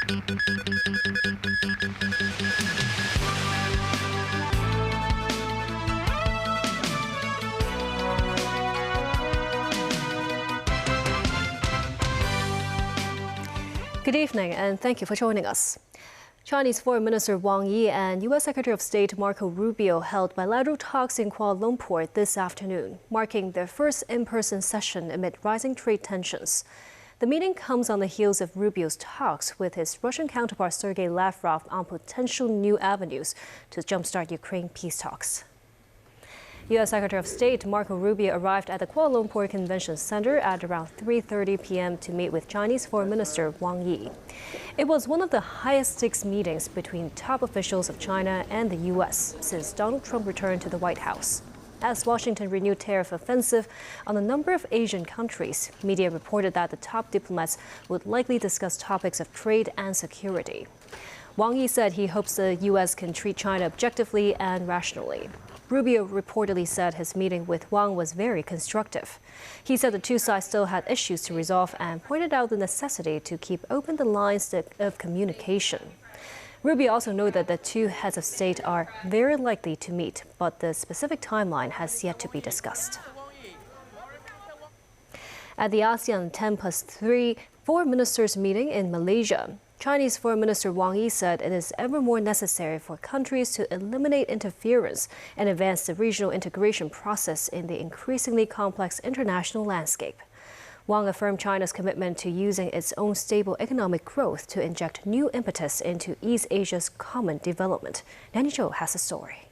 Good evening, and thank you for joining us. Chinese Foreign Minister Wang Yi and U.S. Secretary of State Marco Rubio held bilateral talks in Kuala Lumpur this afternoon, marking their first in-person session amid rising trade tensions. The meeting comes on the heels of Rubio's talks with his Russian counterpart Sergei Lavrov on potential new avenues to jumpstart Ukraine peace talks. U.S. Secretary of State Marco Rubio arrived at the Kuala Lumpur Convention Center at around 3:30 p.m. to meet with Chinese Foreign Minister Wang Yi. It was one of the highest-stakes meetings between top officials of China and the U.S. since Donald Trump returned to the White House. As Washington renewed tariff offensive on a number of Asian countries, media reported that the top diplomats would likely discuss topics of trade and security. Wang Yi said he hopes the U.S. can treat China objectively and rationally. Rubio reportedly said his meeting with Wang was very constructive. He said the two sides still had issues to resolve and pointed out the necessity to keep open the lines of communication. Rubio also noted that the two heads of state are very likely to meet, but the specific timeline has yet to be discussed. At the ASEAN 10+3 Foreign Ministers meeting in Malaysia, Chinese Foreign Minister Wang Yi said it is ever more necessary for countries to eliminate interference and advance the regional integration process in the increasingly complex international landscape. Wang affirmed China's commitment to using its own stable economic growth to inject new impetus into East Asia's common development. Nanny Zhou has a story.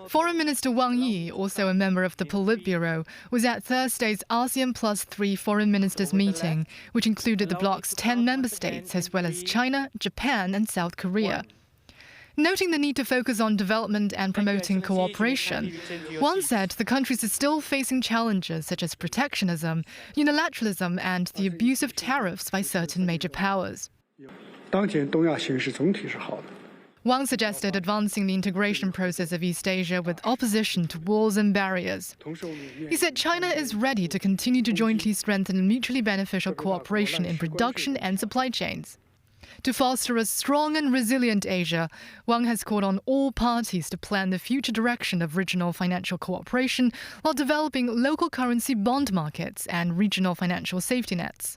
Foreign Minister Wang Yi, also a member of the Politburo, was at Thursday's ASEAN+3 Foreign Ministers meeting, which included the bloc's 10 member states as well as China, Japan and South Korea. Noting the need to focus on development and promoting cooperation, Wang said the countries are still facing challenges such as protectionism, unilateralism and the abuse of tariffs by certain major powers. Wang suggested advancing the integration process of East Asia with opposition to walls and barriers. He said China is ready to continue to jointly strengthen mutually beneficial cooperation in production and supply chains. To foster a strong and resilient Asia, Wang has called on all parties to plan the future direction of regional financial cooperation while developing local currency bond markets and regional financial safety nets.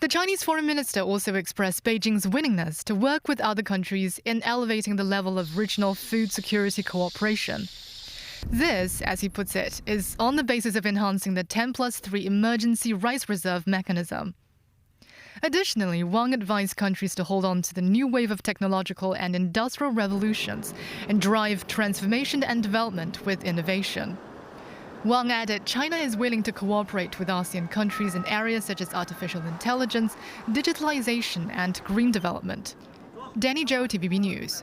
The Chinese foreign minister also expressed Beijing's willingness to work with other countries in elevating the level of regional food security cooperation. This, as he puts it, is on the basis of enhancing the 10+3 emergency rice reserve mechanism. Additionally, Wang advised countries to hold on to the new wave of technological and industrial revolutions and drive transformation and development with innovation. Wang added China is willing to cooperate with ASEAN countries in areas such as artificial intelligence, digitalization and green development. Danny Zhou, TVB News.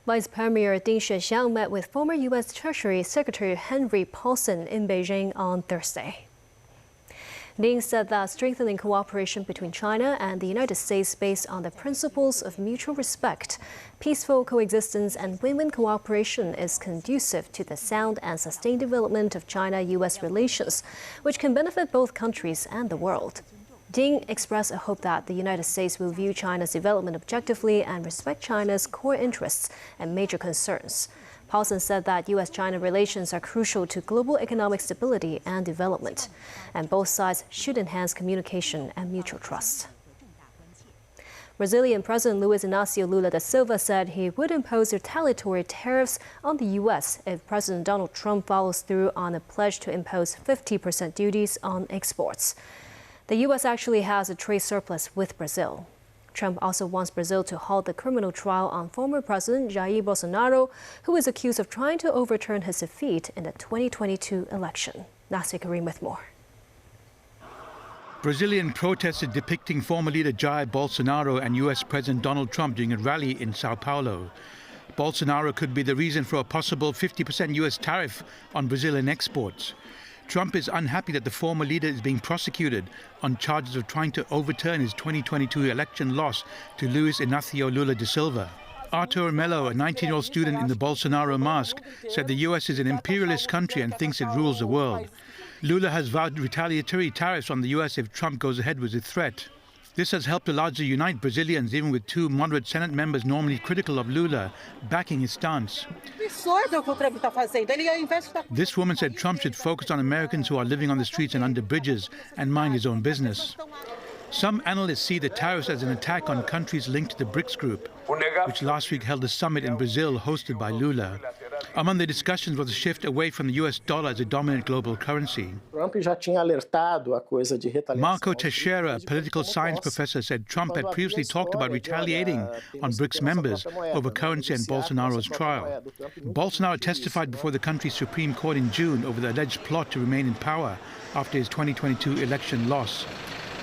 Vice Premier Ding Xuexiang met with former U.S. Treasury Secretary Henry Paulson in Beijing on Thursday. Ding said that strengthening cooperation between China and the United States based on the principles of mutual respect, peaceful coexistence and win-win cooperation is conducive to the sound and sustained development of China-U.S. relations, which can benefit both countries and the world. Ding expressed a hope that the United States will view China's development objectively and respect China's core interests and major concerns. Paulson said that U.S.-China relations are crucial to global economic stability and development, and both sides should enhance communication and mutual trust. Brazilian President Luiz Inácio Lula da Silva said he would impose retaliatory tariffs on the U.S. if President Donald Trump follows through on a pledge to impose 50% duties on exports. The U.S. actually has a trade surplus with Brazil. Trump also wants Brazil to halt the criminal trial on former President Jair Bolsonaro, who is accused of trying to overturn his defeat in the 2022 election. Nasir Karim with more. Brazilian protesters depicting former leader Jair Bolsonaro and U.S. President Donald Trump during a rally in Sao Paulo. Bolsonaro could be the reason for a possible 50% U.S. tariff on Brazilian exports. Trump is unhappy that the former leader is being prosecuted on charges of trying to overturn his 2022 election loss to Luiz Inácio Lula da Silva. Arthur Melo, a 19-year-old student in the Bolsonaro mask, said the U.S. is an imperialist country and thinks it rules the world. Lula has vowed retaliatory tariffs on the U.S. if Trump goes ahead with the threat. This has helped to largely unite Brazilians, even with two moderate Senate members normally critical of Lula backing his stance. This woman said Trump should focus on Americans who are living on the streets and under bridges and mind his own business. Some analysts see the tariffs as an attack on countries linked to the BRICS group, which last week held a summit in Brazil hosted by Lula. Among the discussions was a shift away from the US dollar as a dominant global currency. Marco Teixeira, a political science professor, said Trump had previously talked about retaliating on BRICS members over currency and Bolsonaro's trial. Bolsonaro testified before the country's Supreme Court in June over the alleged plot to remain in power after his 2022 election loss.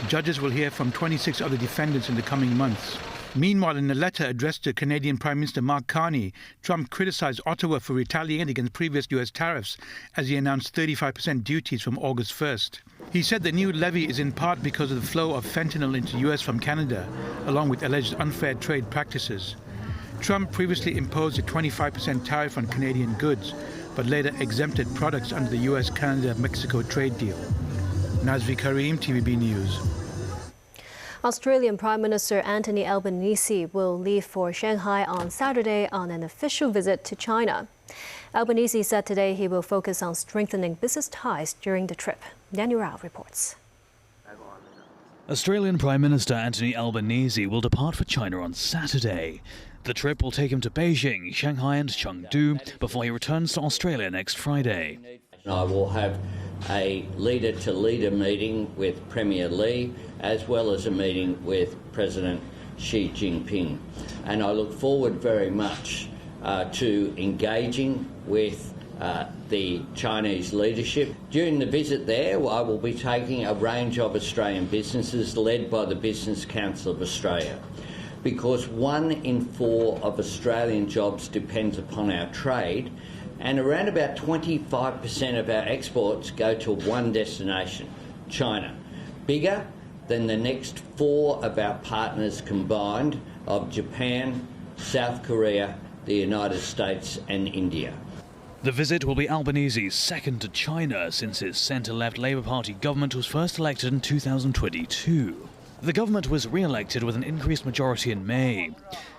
Judges will hear from 26 other defendants in the coming months. Meanwhile, in a letter addressed to Canadian Prime Minister Mark Carney, Trump criticized Ottawa for retaliating against previous US tariffs as he announced 35% duties from August 1st. He said the new levy is in part because of the flow of fentanyl into the US from Canada, along with alleged unfair trade practices. Trump previously imposed a 25% tariff on Canadian goods, but later exempted products under the US-Canada-Mexico trade deal. Nazvi Karim, TVB News. Australian Prime Minister Anthony Albanese will leave for Shanghai on Saturday on an official visit to China. Albanese said today he will focus on strengthening business ties during the trip. Daniel Rao reports. Australian Prime Minister Anthony Albanese will depart for China on Saturday. The trip will take him to Beijing, Shanghai and Chengdu before he returns to Australia next Friday. I will have a leader-to-leader meeting with Premier Li, as well as a meeting with President Xi Jinping. And I look forward very much to engaging with the Chinese leadership. During the visit there, I will be taking a range of Australian businesses led by the Business Council of Australia, because 1 in 4 of Australian jobs depends upon our trade, and around about 25% of our exports go to one destination, China, bigger than the next 4 of our partners combined of Japan, South Korea, the United States and India. The visit will be Albanese's second to China since his centre-left Labour Party government was first elected in 2022. The government was re-elected with an increased majority in May.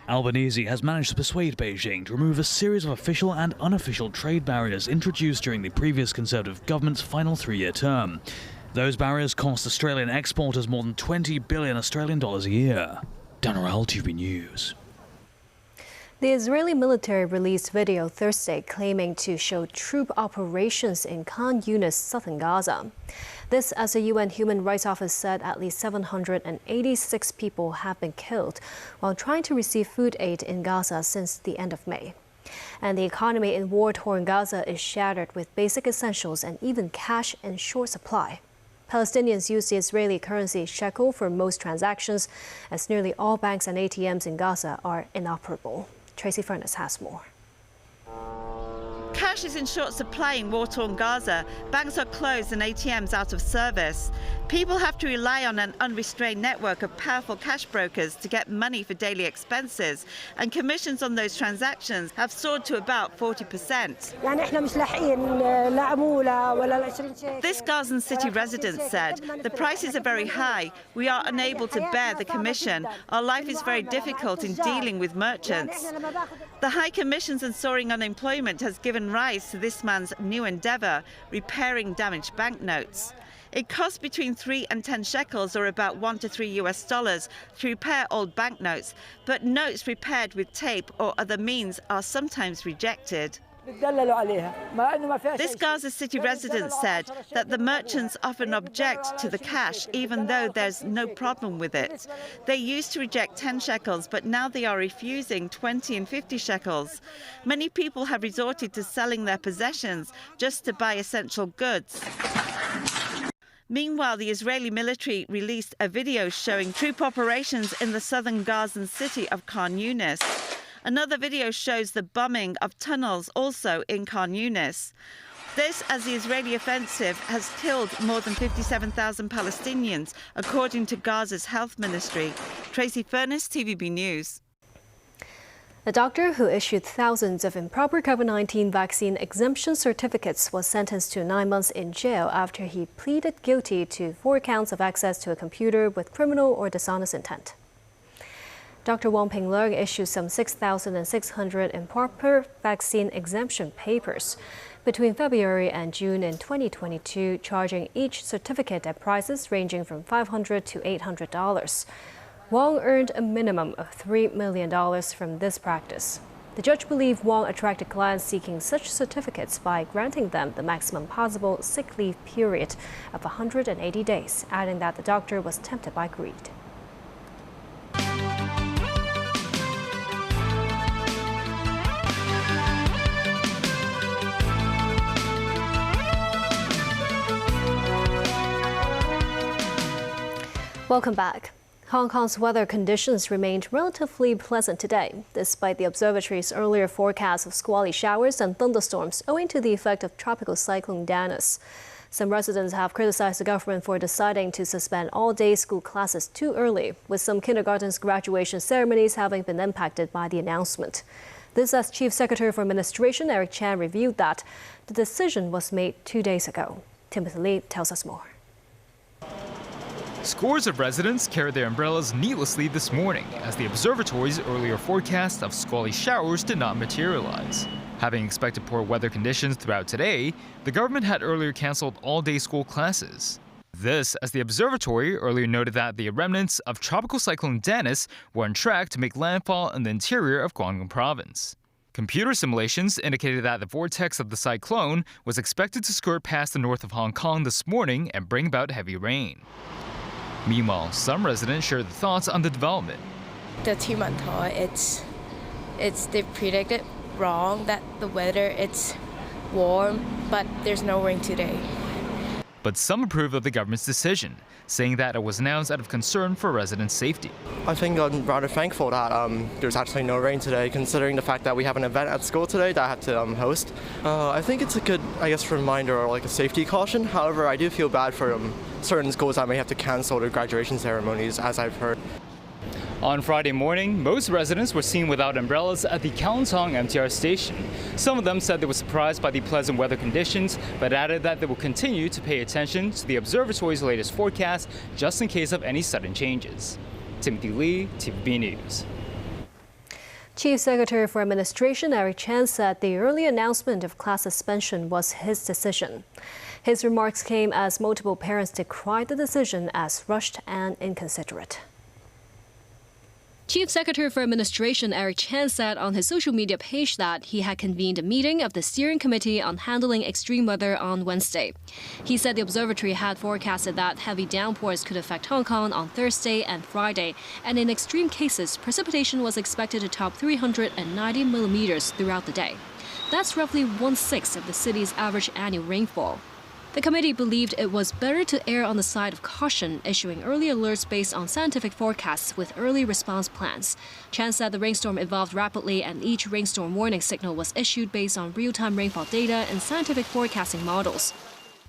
Albanese has managed to persuade Beijing to remove a series of official and unofficial trade barriers introduced during the previous Conservative government's final 3-year term. Those barriers cost Australian exporters more than 20 billion Australian dollars a year. Dan Rowell, TV News. The Israeli military released video Thursday claiming to show troop operations in Khan Yunis, southern Gaza. This as the UN Human Rights Office said at least 786 people have been killed while trying to receive food aid in Gaza since the end of May. And the economy in war-torn Gaza is shattered with basic essentials and even cash in short supply. Palestinians use the Israeli currency shekel for most transactions, as nearly all banks and ATMs in Gaza are inoperable. Tracy Furness has more. Cash is in short supply in war-torn Gaza. Banks are closed and ATMs out of service. People have to rely on an unrestrained network of powerful cash brokers to get money for daily expenses, and commissions on those transactions have soared to about 40%. This Gazan city resident said, "The prices are very high. We are unable to bear the commission. Our life is very difficult in dealing with merchants." The high commissions and soaring unemployment has given rise to this man's new endeavour, repairing damaged banknotes. It costs between 3 and 10 shekels, or about $1 to $3, to repair old banknotes, but notes repaired with tape or other means are sometimes rejected. This Gaza City resident said that the merchants often object to the cash, even though there's no problem with it. They used to reject 10 shekels, but now they are refusing 20 and 50 shekels. Many people have resorted to selling their possessions just to buy essential goods. Meanwhile, the Israeli military released a video showing troop operations in the southern Gazan city of Khan Yunis. Another video shows the bombing of tunnels also in Khan Yunis. This as the Israeli offensive has killed more than 57,000 Palestinians, according to Gaza's health ministry. Tracy Furness, TVB News. A doctor who issued thousands of improper COVID-19 vaccine exemption certificates was sentenced to 9 months in jail after he pleaded guilty to 4 counts of access to a computer with criminal or dishonest intent. Dr. Wang Pingleung issued some 6,600 improper vaccine exemption papers between February and June in 2022, charging each certificate at prices ranging from $500 to $800. Wang earned a minimum of $3 million from this practice. The judge believed Wang attracted clients seeking such certificates by granting them the maximum possible sick leave period of 180 days, adding that the doctor was tempted by greed. Welcome back. Hong Kong's weather conditions remained relatively pleasant today, despite the observatory's earlier forecast of squally showers and thunderstorms owing to the effect of tropical cyclone Dennis. Some residents have criticized the government for deciding to suspend all-day school classes too early, with some kindergarten's graduation ceremonies having been impacted by the announcement. This as Chief Secretary for Administration Eric Chan revealed that the decision was made 2 days ago. Timothy Lee tells us more. Scores of residents carried their umbrellas needlessly this morning as the observatory's earlier forecast of squally showers did not materialize. Having expected poor weather conditions throughout today, the government had earlier canceled all-day school classes. This as the observatory earlier noted that the remnants of tropical cyclone Dennis were on track to make landfall in the interior of Guangdong province. Computer simulations indicated that the vortex of the cyclone was expected to skirt past the north of Hong Kong this morning and bring about heavy rain. Meanwhile, some residents shared their thoughts on the development. The they predicted wrong that the weather it's warm, but there's no rain today. But some approve of the government's decision, saying that it was announced out of concern for residents' safety. I think I'm rather thankful that there's actually no rain today, considering the fact that we have an event at school today that I have to host. I think it's a good, reminder or like a safety caution. However, I do feel bad for certain schools that may have to cancel their graduation ceremonies, as I've heard. On Friday morning, most residents were seen without umbrellas at the Kowloon MTR station. Some of them said they were surprised by the pleasant weather conditions, but added that they will continue to pay attention to the observatory's latest forecast just in case of any sudden changes. Timothy Lee, TVB News. Chief Secretary for Administration Eric Chan said the early announcement of class suspension was his decision. His remarks came as multiple parents decried the decision as rushed and inconsiderate. Chief Secretary for Administration Eric Chan said on his social media page that he had convened a meeting of the Steering Committee on Handling Extreme Weather on Wednesday. He said the observatory had forecasted that heavy downpours could affect Hong Kong on Thursday and Friday, and in extreme cases, precipitation was expected to top 390 millimeters throughout the day. That's roughly 1/6 of the city's average annual rainfall. The committee believed it was better to err on the side of caution, issuing early alerts based on scientific forecasts with early response plans. Chan said the rainstorm evolved rapidly and each rainstorm warning signal was issued based on real-time rainfall data and scientific forecasting models.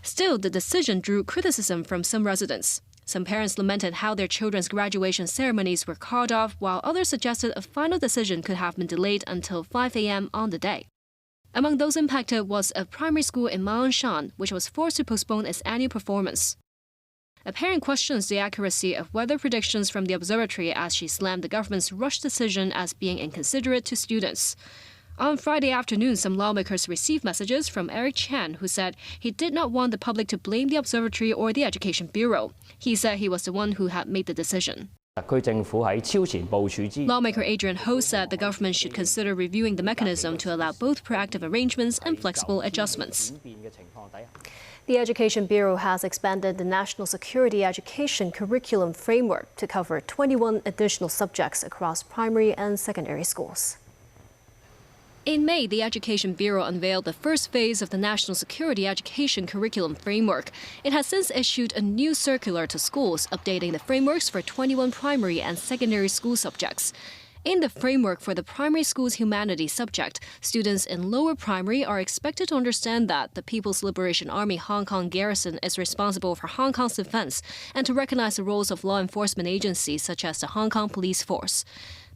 Still, the decision drew criticism from some residents. Some parents lamented how their children's graduation ceremonies were called off, while others suggested a final decision could have been delayed until 5 a.m. on the day. Among those impacted was a primary school in Ma On Shan, which was forced to postpone its annual performance. A parent questions the accuracy of weather predictions from the observatory as she slammed the government's rushed decision as being inconsiderate to students. On Friday afternoon, some lawmakers received messages from Eric Chan, who said he did not want the public to blame the observatory or the Education Bureau. He said he was the one who had made the decision. Lawmaker Adrian Ho said the government should consider reviewing the mechanism to allow both proactive arrangements and flexible adjustments. The Education Bureau has expanded the National Security Education Curriculum Framework to cover 21 additional subjects across primary and secondary schools. In May, the Education Bureau unveiled the first phase of the National Security Education Curriculum Framework. It has since issued a new circular to schools, updating the frameworks for 21 primary and secondary school subjects. In the framework for the primary school's humanities subject, students in lower primary are expected to understand that the People's Liberation Army Hong Kong Garrison is responsible for Hong Kong's defense and to recognize the roles of law enforcement agencies such as the Hong Kong Police Force.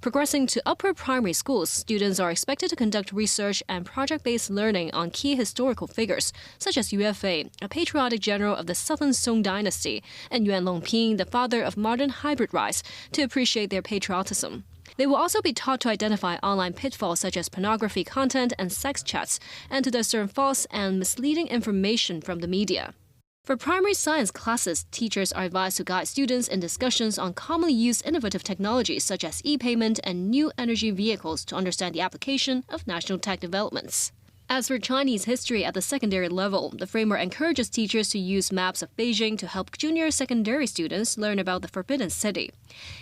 Progressing to upper primary schools, students are expected to conduct research and project-based learning on key historical figures, such as UFA, a patriotic general of the Southern Song dynasty, and Yuan Longping, the father of modern hybrid rice, to appreciate their patriotism. They will also be taught to identify online pitfalls such as pornography content and sex chats, and to discern false and misleading information from the media. For primary science classes, teachers are advised to guide students in discussions on commonly used innovative technologies such as e-payment and new energy vehicles to understand the application of national tech developments. As for Chinese history at the secondary level, the framework encourages teachers to use maps of Beijing to help junior secondary students learn about the Forbidden City.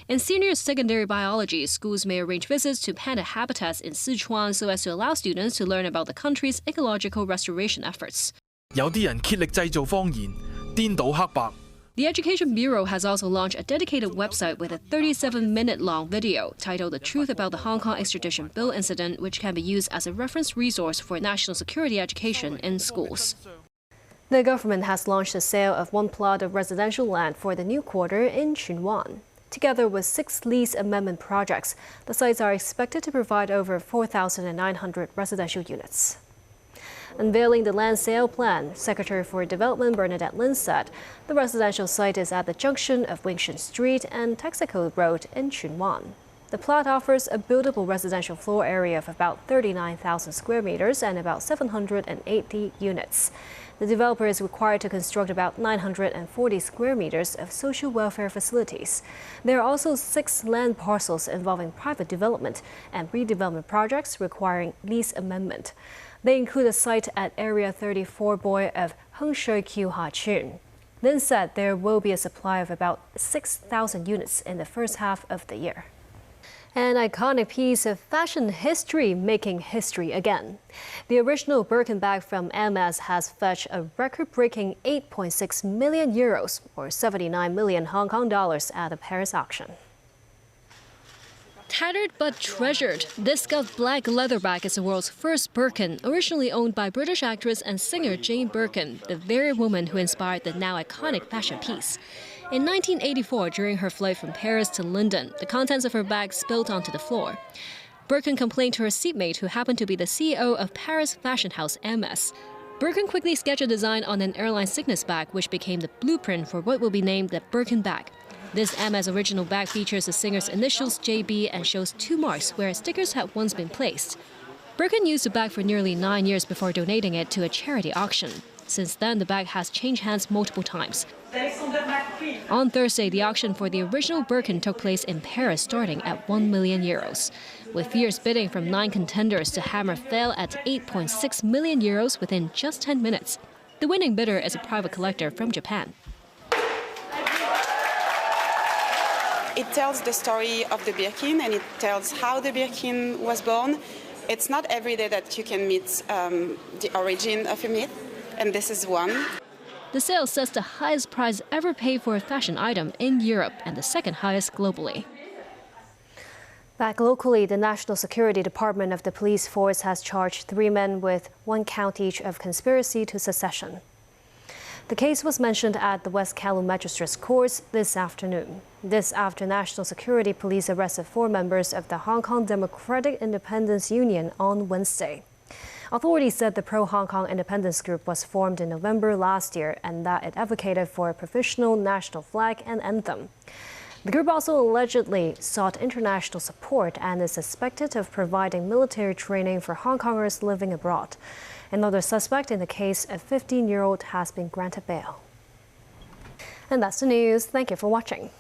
In senior secondary biology, schools may arrange visits to panda habitats in Sichuan so as to allow students to learn about the country's ecological restoration efforts. 有啲人竭力製造謊言，顛倒黑白。 The Education Bureau has also launched a dedicated website with a 37-minute-long video titled The Truth About the Hong Kong Extradition Bill Incident, which can be used as a reference resource for national security education in schools. The government has launched the sale of one plot of residential land for the new quarter in Tsuen Wan. Together with 6 lease amendment projects, the sites are expected to provide over 4,900 residential units. Unveiling the land sale plan, Secretary for Development Bernadette Lin said the residential site is at the junction of Wingshen Street and Texaco Road in Tsuen Wan. The plot offers a buildable residential floor area of about 39,000 square meters and about 780 units. The developer is required to construct about 940 square meters of social welfare facilities. There are also 6 land parcels involving private development and redevelopment projects requiring lease amendment. They include a site at Area 34 Boy of Hengshui Q Ha Chun. Lin said there will be a supply of about 6,000 units in the first half of the year. An iconic piece of fashion history making history again. The original Birkin bag from MS has fetched a record-breaking 8.6 million euros or 79 million Hong Kong dollars at the Paris auction. Tattered but treasured, this scuffed black leather bag is the world's first Birkin, originally owned by British actress and singer Jane Birkin, the very woman who inspired the now iconic fashion piece. In 1984, during her flight from Paris to London, the contents of her bag spilled onto the floor. Birkin complained to her seatmate, who happened to be the CEO of Paris fashion house MS. Birkin quickly sketched a design on an airline sickness bag, which became the blueprint for what will be named the Birkin bag. This MS original bag features the singer's initials JB and shows 2 marks where stickers had once been placed. Birkin used the bag for nearly 9 years before donating it to a charity auction. Since then, the bag has changed hands multiple times. On Thursday, the auction for the original Birkin took place in Paris, starting at 1 million euros. With fierce bidding from 9 contenders, the hammer fell at 8.6 million euros within just 10 minutes. The winning bidder is a private collector from Japan. It tells the story of the Birkin and it tells how the Birkin was born. It's not every day that you can meet the origin of a myth, and this is one. The sale sets the highest price ever paid for a fashion item in Europe and the second highest globally. Back locally, the National Security Department of the police force has charged 3 men with 1 count each of conspiracy to secession. The case was mentioned at the West Kowloon Magistrates Court this afternoon. This after National Security Police arrested 4 members of the Hong Kong Democratic Independence Union on Wednesday. Authorities said the pro-Hong Kong independence group was formed in November last year and that it advocated for a provisional national flag and anthem. The group also allegedly sought international support and is suspected of providing military training for Hong Kongers living abroad. Another suspect in the case, a 15-year-old, has been granted bail. And that's the news. Thank you for watching.